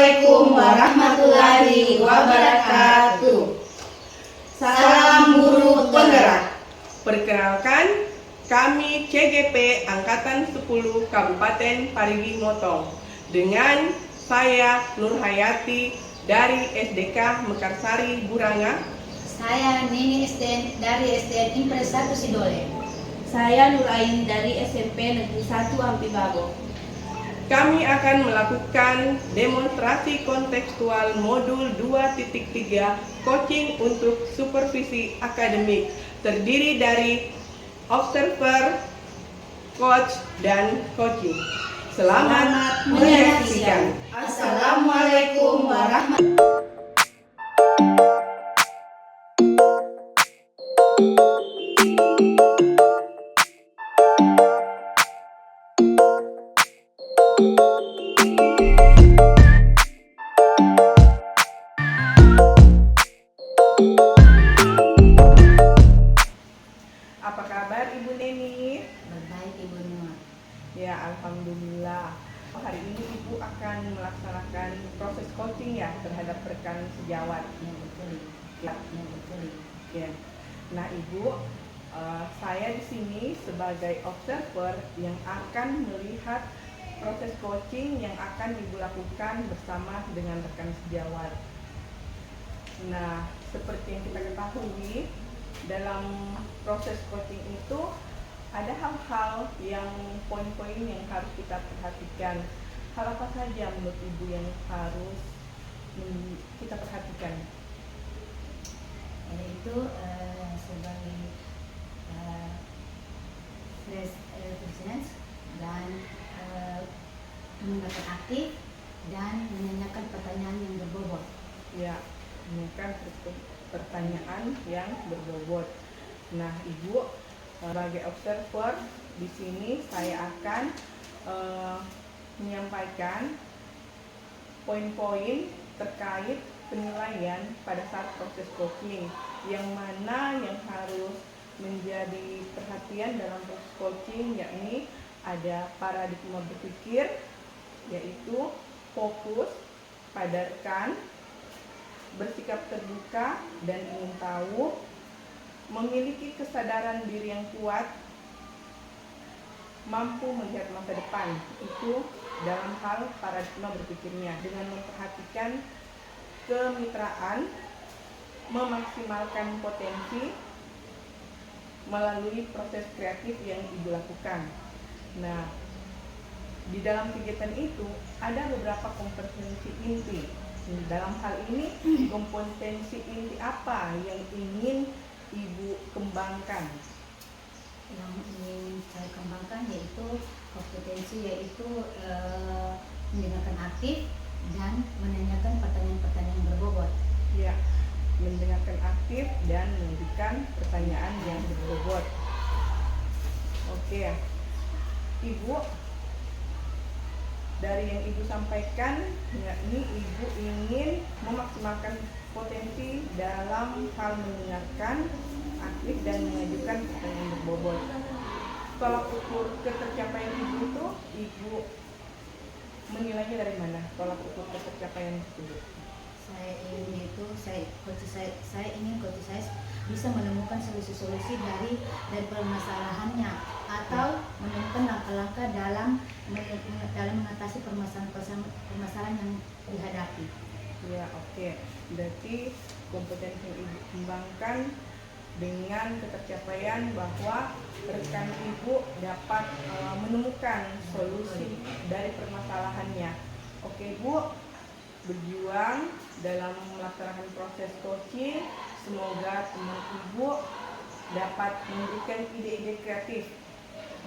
Assalamualaikum warahmatullahi wabarakatuh. Salam guru penggerak. Perkenalkan, kami CGP Angkatan 10 Kabupaten Parigi Motong dengan saya Nur Hayati dari SDK Mekarsari Buranga. Saya Nini Esten dari SDN Impres 1 Sidole. Saya Nur Ain dari SMP Negeri 1 Ampibabo. Kami akan melakukan demonstrasi kontekstual modul 2.3 coaching untuk supervisi akademik, terdiri dari observer, coach, dan coaching. Selamat menyaksikan. Assalamualaikum warahmatullahi Apa kabar Ibu Neni? Baik Ibu Nur. Ya, alhamdulillah. Hari ini Ibu akan melaksanakan proses coaching ya terhadap rekan sejawat. Ya betul. Ya. Ya betul. Ya. Nah, Ibu, saya di sini sebagai observer yang akan melihat proses coaching yang akan Ibu lakukan bersama dengan rekan sejawat. Nah, seperti yang kita ketahui, dalam proses coaching itu ada hal-hal yang poin-poin yang harus kita perhatikan. Hal apa saja menurut Ibu yang harus kita perhatikan? Yaitu sebagai presence dan mendengarkan aktif dan menanyakan pertanyaan yang berbobot. Ya, menanyakan pertanyaan yang berbobot. Nah, Ibu sebagai observer di sini saya akan menyampaikan poin-poin terkait penilaian pada saat proses coaching, yang mana yang harus menjadi perhatian dalam proses coaching, yakni ada paradigma berpikir, yaitu fokus, padatkan, bersikap terbuka dan ingin tahu, memiliki kesadaran diri yang kuat, mampu melihat masa depan. Itu dalam hal paradigma berpikirnya, dengan memperhatikan kemitraan, memaksimalkan potensi melalui proses kreatif yang Ibu lakukan. Nah, di dalam kegiatan itu ada beberapa kompetensi inti. Dalam hal ini, kompetensi inti apa yang ingin Ibu kembangkan? Yang ingin saya kembangkan yaitu kompetensi mendengarkan aktif dan menanyakan pertanyaan-pertanyaan berbobot. Ya, mendengarkan aktif dan mengajukan pertanyaan yang berbobot. Oke, Ibu, dari yang Ibu sampaikan, yakni Ibu ingin memaksimalkan potensi dalam hal mendengarkan aktif dan mengajukan pertanyaan berbobot. Tolak ukur ketercapaian Ibu itu, Ibu menilainya dari mana? Tolak ukur ketercapaian tersebut. Saya ingin saya ingin coach saya bisa menemukan solusi-solusi dari permasalahannya atau menemukan langkah-langkah dalam mengatasi permasalahan yang dihadapi. Ya, oke. Berarti kompetensi yang Ibu kembangkan dengan ketercapaian bahwa rekan Ibu dapat menemukan solusi dari permasalahannya. Oke, Bu, berjuang dalam melaksanakan proses coaching. Semoga teman Ibu dapat memberikan ide-ide kreatif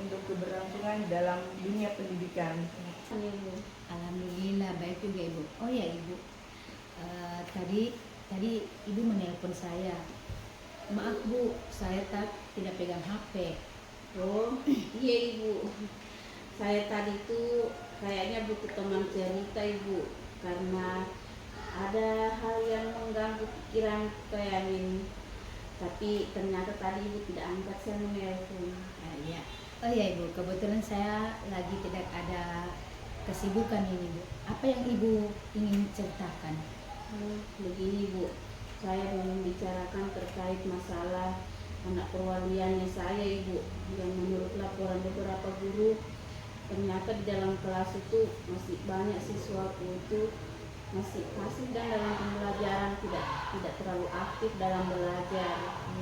untuk keberlangsungan dalam dunia pendidikan. Alhamdulillah baik juga Ibu. Oh ya Ibu, tadi Ibu menelpon saya. Maaf Bu, saya tidak pegang HP. Oh iya Ibu, saya tadi tuh kayaknya butuh teman cerita Ibu, karena ada hal yang mengganggu pikiran kayak ini. Tapi ternyata tadi Ibu tidak angkat, saya menelpon. Iya. Oh ya Ibu, kebetulan saya lagi tidak ada kesibukan ini Bu. Apa yang Ibu ingin ceritakan? Begini Bu, saya mau membicarakan terkait masalah anak perwaliannya saya Ibu, yang menurut laporan beberapa guru ternyata di dalam kelas itu masih banyak siswaku itu masih pasif dan dalam pembelajaran, tidak terlalu aktif dalam belajar.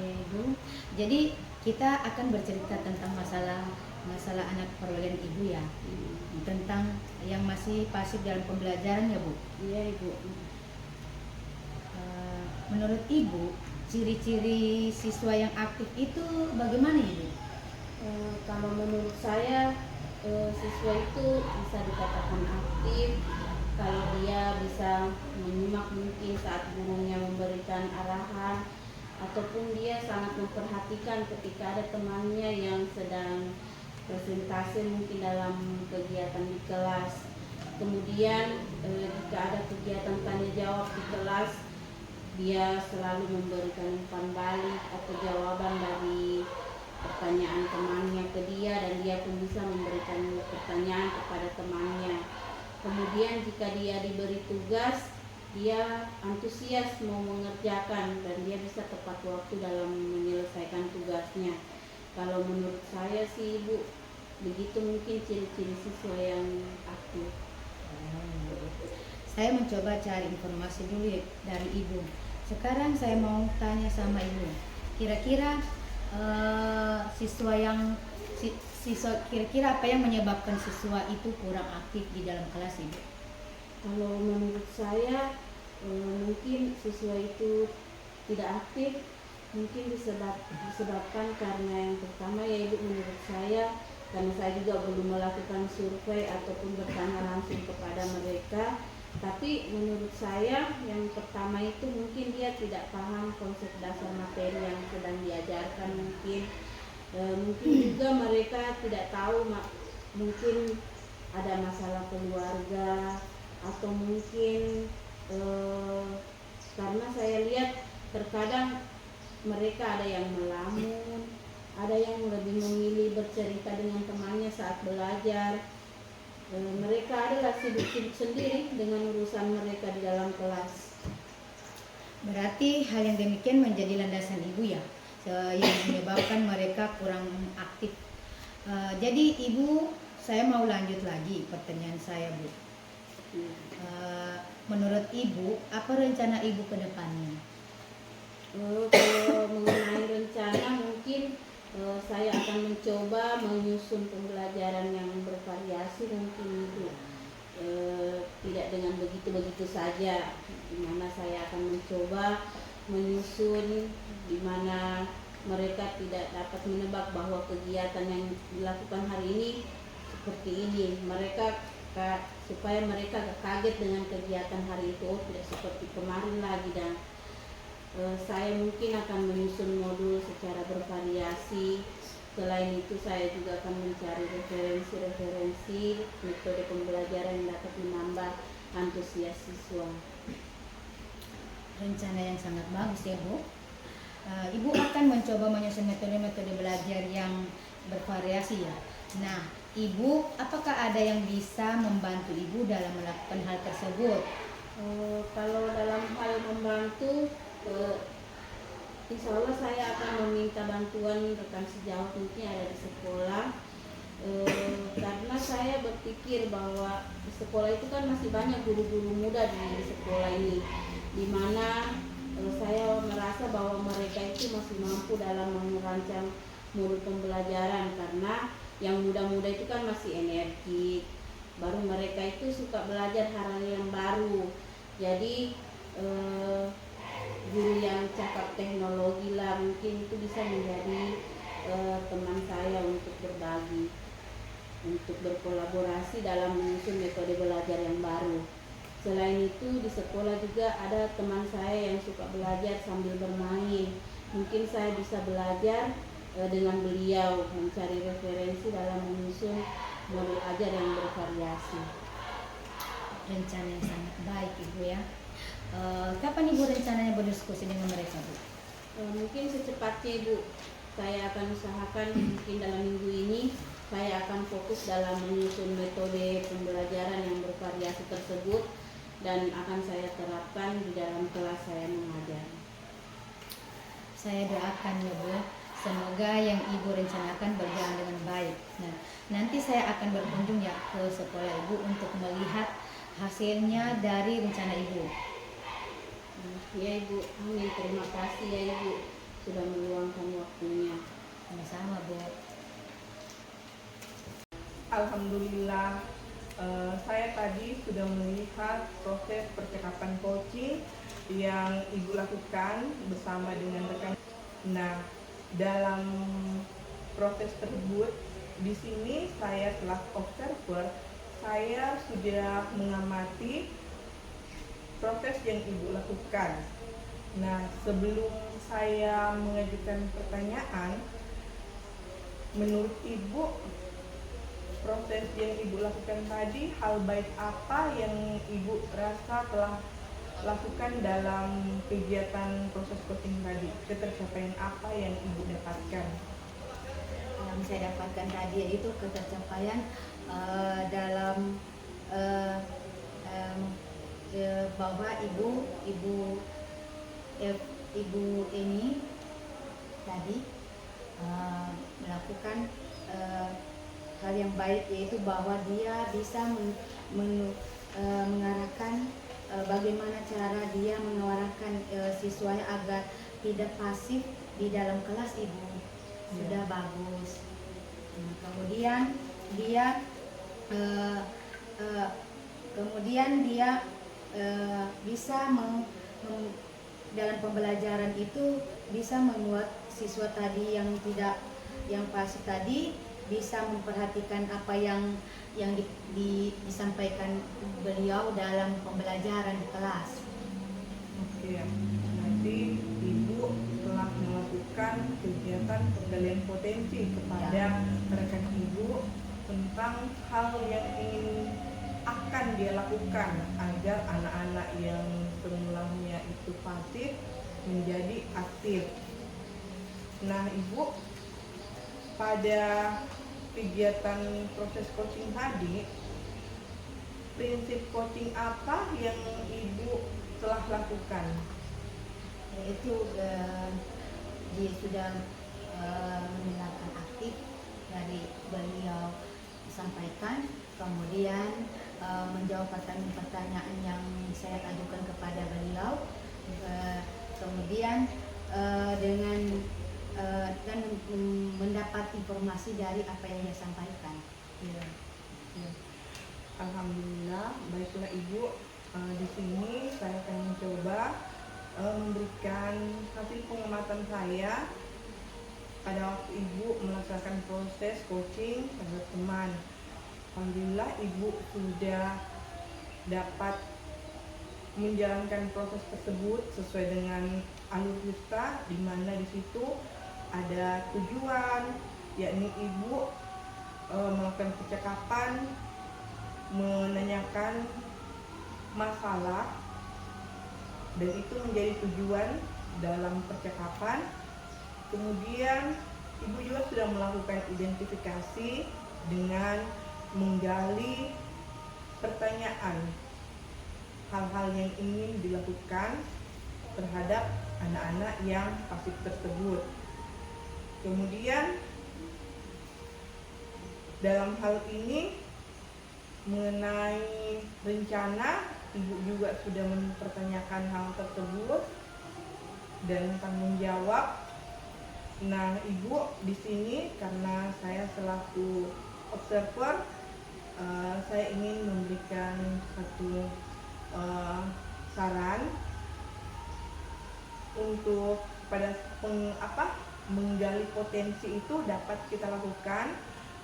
Ibu, jadi kita akan bercerita tentang masalah anak perwalian Ibu ya, tentang yang masih pasif dalam pembelajaran ya Bu. Iya Ibu. Menurut Ibu, ciri-ciri siswa yang aktif itu bagaimana Ibu? Kalau menurut saya siswa itu bisa dikatakan aktif kalau dia bisa menyimak mungkin saat gurunya memberikan arahan, ataupun dia sangat memperhatikan ketika ada temannya yang sedang presentasi mungkin dalam kegiatan di kelas. Kemudian jika ada kegiatan tanya jawab di kelas, dia selalu memberikan umpan balik atau jawaban dari pertanyaan temannya ke dia, dan dia pun bisa memberikan pertanyaan kepada temannya. Kemudian jika dia diberi tugas, dia antusias mau mengerjakan dan dia bisa tepat waktu dalam menyelesaikan tugasnya. Kalau menurut saya sih Ibu, begitu mungkin ciri-ciri siswa yang aktif. Saya mencoba cari informasi dulu dari Ibu. Sekarang saya mau tanya sama Ibu, kira-kira kira-kira apa yang menyebabkan siswa itu kurang aktif di dalam kelas Ibu? Kalau menurut saya mungkin siswa itu tidak aktif mungkin disebabkan karena yang pertama yaitu menurut saya, karena saya juga belum melakukan survei ataupun bertanya langsung kepada mereka, tapi menurut saya yang pertama itu mungkin dia tidak paham konsep dasar materi yang sedang diajarkan. Mungkin juga mereka tidak tahu mungkin ada masalah keluarga, atau mungkin karena saya lihat terkadang mereka ada yang melamun, ada yang lebih memilih bercerita dengan temannya saat belajar. Mereka adalah sibuk-sibuk sendiri dengan urusan mereka di dalam kelas. Berarti hal yang demikian menjadi landasan Ibu ya, yang menyebabkan mereka kurang aktif. Jadi Ibu, saya mau lanjut lagi pertanyaan saya Bu. Menurut Ibu, apa rencana Ibu ke depannya? Kalau mengenai rencana mungkin saya akan mencoba menyusun pembelajaran yang bervariasi mungkin Ibu. Tidak dengan begitu-begitu saja, dimana saya akan mencoba menyusun dimana mereka tidak dapat menebak bahwa kegiatan yang dilakukan hari ini seperti ini. Supaya mereka kaget dengan kegiatan hari itu, tidak seperti kemarin lagi. Dan saya mungkin akan menyusun modul secara bervariasi. Selain itu saya juga akan mencari referensi metode pembelajaran yang dapat menambah antusias siswa. Rencana yang sangat bagus ya Bu. Ibu akan mencoba menyusun metode-metode belajar yang bervariasi ya. Nah, Ibu, apakah ada yang bisa membantu Ibu dalam melakukan hal tersebut? Kalau dalam hal membantu, insya Allah saya akan meminta bantuan rekan sejawat mungkin ada di sekolah, karena saya berpikir bahwa di sekolah itu kan masih banyak guru-guru muda di sekolah ini, dimana saya merasa bahwa mereka itu masih mampu dalam merancang modul pembelajaran, karena yang muda-muda itu kan masih energi, baru mereka itu suka belajar hal yang baru. Jadi guru yang cakap teknologi lah mungkin itu bisa menjadi teman saya untuk berbagi, untuk berkolaborasi dalam menyusun metode belajar yang baru. Selain itu di sekolah juga ada teman saya yang suka belajar sambil bermain. Mungkin saya bisa belajar dengan beliau, mencari referensi dalam menyusun modul ajar yang bervariasi. Rencana yang sangat baik Ibu ya. Kapan Ibu rencananya berdiskusi dengan mereka Bu? Mungkin secepatnya Ibu, saya akan usahakan mungkin dalam minggu ini saya akan fokus dalam menyusun metode pembelajaran yang bervariasi tersebut dan akan saya terapkan di dalam kelas saya mengajar. Saya doakan ya Bu, semoga yang Ibu rencanakan berjalan dengan baik. Nah, nanti saya akan berkunjung ya ke sekolah Ibu untuk melihat hasilnya dari rencana Ibu. Ya Ibu, amin. Terima kasih ya Ibu sudah meluangkan waktunya. Sama-sama Bu. Alhamdulillah, saya tadi sudah melihat proses percakapan coaching yang Ibu lakukan bersama dengan rekan. Nah, dalam proses tersebut, di sini saya selaku observer, saya sudah mengamati proses yang Ibu lakukan. Nah, sebelum saya mengajukan pertanyaan, menurut Ibu, proses yang Ibu lakukan tadi, hal baik apa yang Ibu rasa telah lakukan dalam kegiatan proses coaching tadi? Ketercapaian apa yang Ibu dapatkan? Yang saya dapatkan tadi yaitu ketercapaian dalam bahwa ibu ini tadi melakukan hal yang baik, yaitu bahwa dia bisa mengarahkan bagaimana cara dia mengarahkan siswanya agar tidak pasif di dalam kelas. Ibu sudah bagus. Nah, kemudian dia bisa dalam pembelajaran itu bisa membuat siswa tadi yang pasif tadi bisa memperhatikan apa yang disampaikan beliau dalam pembelajaran di kelas. Oke, nanti Ibu telah melakukan kegiatan penggalian potensi kepada rekan Ibu tentang hal yang akan dia lakukan agar anak-anak yang semulanya itu pasif menjadi aktif. Nah, Ibu, pada kegiatan proses coaching tadi, prinsip coaching apa yang Ibu telah lakukan? Yaitu dia sudah mendengarkan aktif dari beliau sampaikan, kemudian menjawab pertanyaan yang saya ajukan kepada beliau, kemudian dan mendapat informasi dari apa yang dia sampaikan. Ya. Alhamdulillah, baiklah Ibu. Di sini saya akan mencoba memberikan hasil pengamatan saya pada waktu Ibu melaksanakan proses coaching terhadap teman. Alhamdulillah, Ibu sudah dapat menjalankan proses tersebut sesuai dengan alur kita, di mana di situ ada tujuan, yakni Ibu melakukan percakapan, menanyakan masalah, dan itu menjadi tujuan dalam percakapan. Kemudian Ibu juga sudah melakukan identifikasi dengan menggali pertanyaan, hal-hal yang ingin dilakukan terhadap anak-anak yang pasif tersebut. Kemudian dalam hal ini mengenai rencana, Ibu juga sudah mempertanyakan hal tersebut dan tanggung jawab. Nah, Ibu di sini karena saya selaku observer, saya ingin memberikan satu saran untuk menggali potensi itu dapat kita lakukan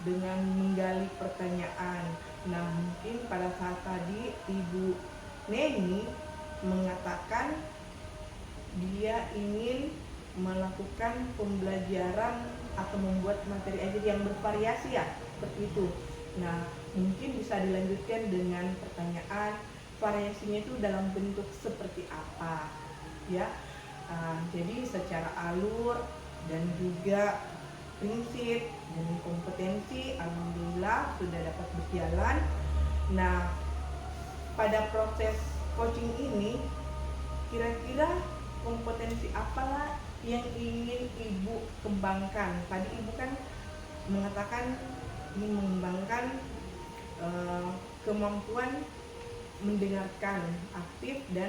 dengan menggali pertanyaan. Nah, mungkin pada saat tadi Ibu Neni mengatakan dia ingin melakukan pembelajaran atau membuat materi ajar yang bervariasi, ya, seperti itu. Nah, mungkin bisa dilanjutkan dengan pertanyaan, variasinya itu dalam bentuk seperti apa, ya. Jadi secara alur dan juga prinsip dan kompetensi alhamdulillah sudah dapat berjalan. Nah, pada proses coaching ini kira-kira kompetensi apalah yang ingin Ibu kembangkan? Tadi Ibu kan mengatakan ingin mengembangkan kemampuan mendengarkan aktif dan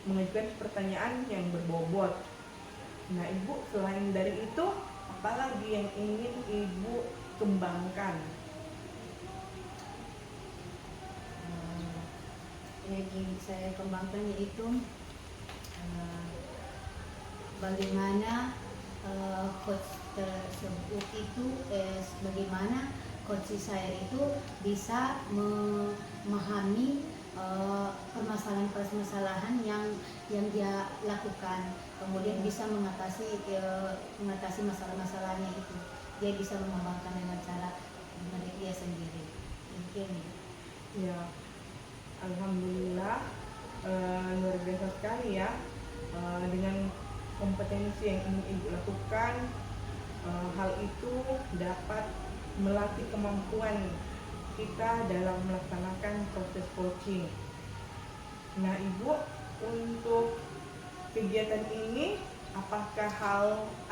mengajukan pertanyaan yang berbobot. Nah, Ibu selain dari itu, apalagi yang ingin Ibu kembangkan? Yang ingin saya kembangkan yaitu bagaimana coach tersebut itu bagaimana coach saya itu bisa memahami permasalahan-permasalahan yang dia lakukan, kemudian bisa mengatasi masalah-masalahnya itu. Dia bisa mengembangkan dengan cara dari dia sendiri. Mungkin Ya, alhamdulillah luar biasa sekali ya, dengan kompetensi yang ingin Ibu lakukan, hal itu dapat melatih kemampuan kita dalam melaksanakan proses coaching. Nah, Ibu, untuk kegiatan ini apakah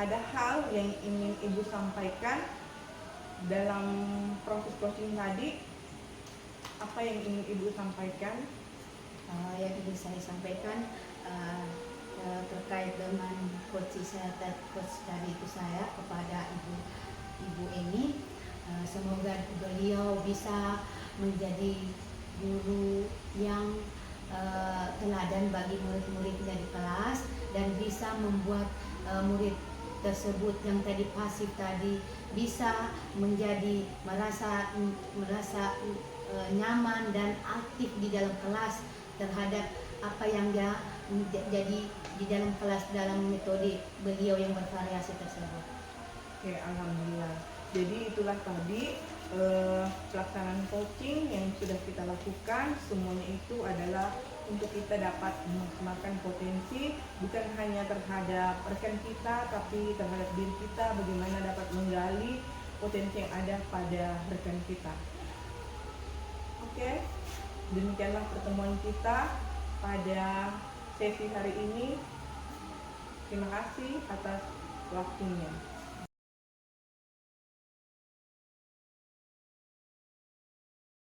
ada hal yang ingin Ibu sampaikan dalam proses coaching tadi? Apa yang ingin Ibu sampaikan? yang ingin saya sampaikan terkait dengan coach tadi itu saya kepada ibu ini, semoga beliau bisa menjadi guru yang teladan bagi murid-muridnya di kelas dan bisa membuat murid tersebut yang tadi pasif tadi bisa menjadi merasa nyaman dan aktif di dalam kelas terhadap apa yang dia jadi di dalam kelas dalam metode beliau yang bervariasi tersebut. Oke, alhamdulillah. Jadi itulah tadi pelaksanaan coaching yang sudah kita lakukan. Semuanya itu adalah untuk kita dapat memaksimalkan potensi bukan hanya terhadap rekan kita, tapi terhadap diri kita, bagaimana dapat menggali potensi yang ada pada rekan kita. Oke, demikianlah pertemuan kita pada sesi hari ini. Terima kasih atas waktunya.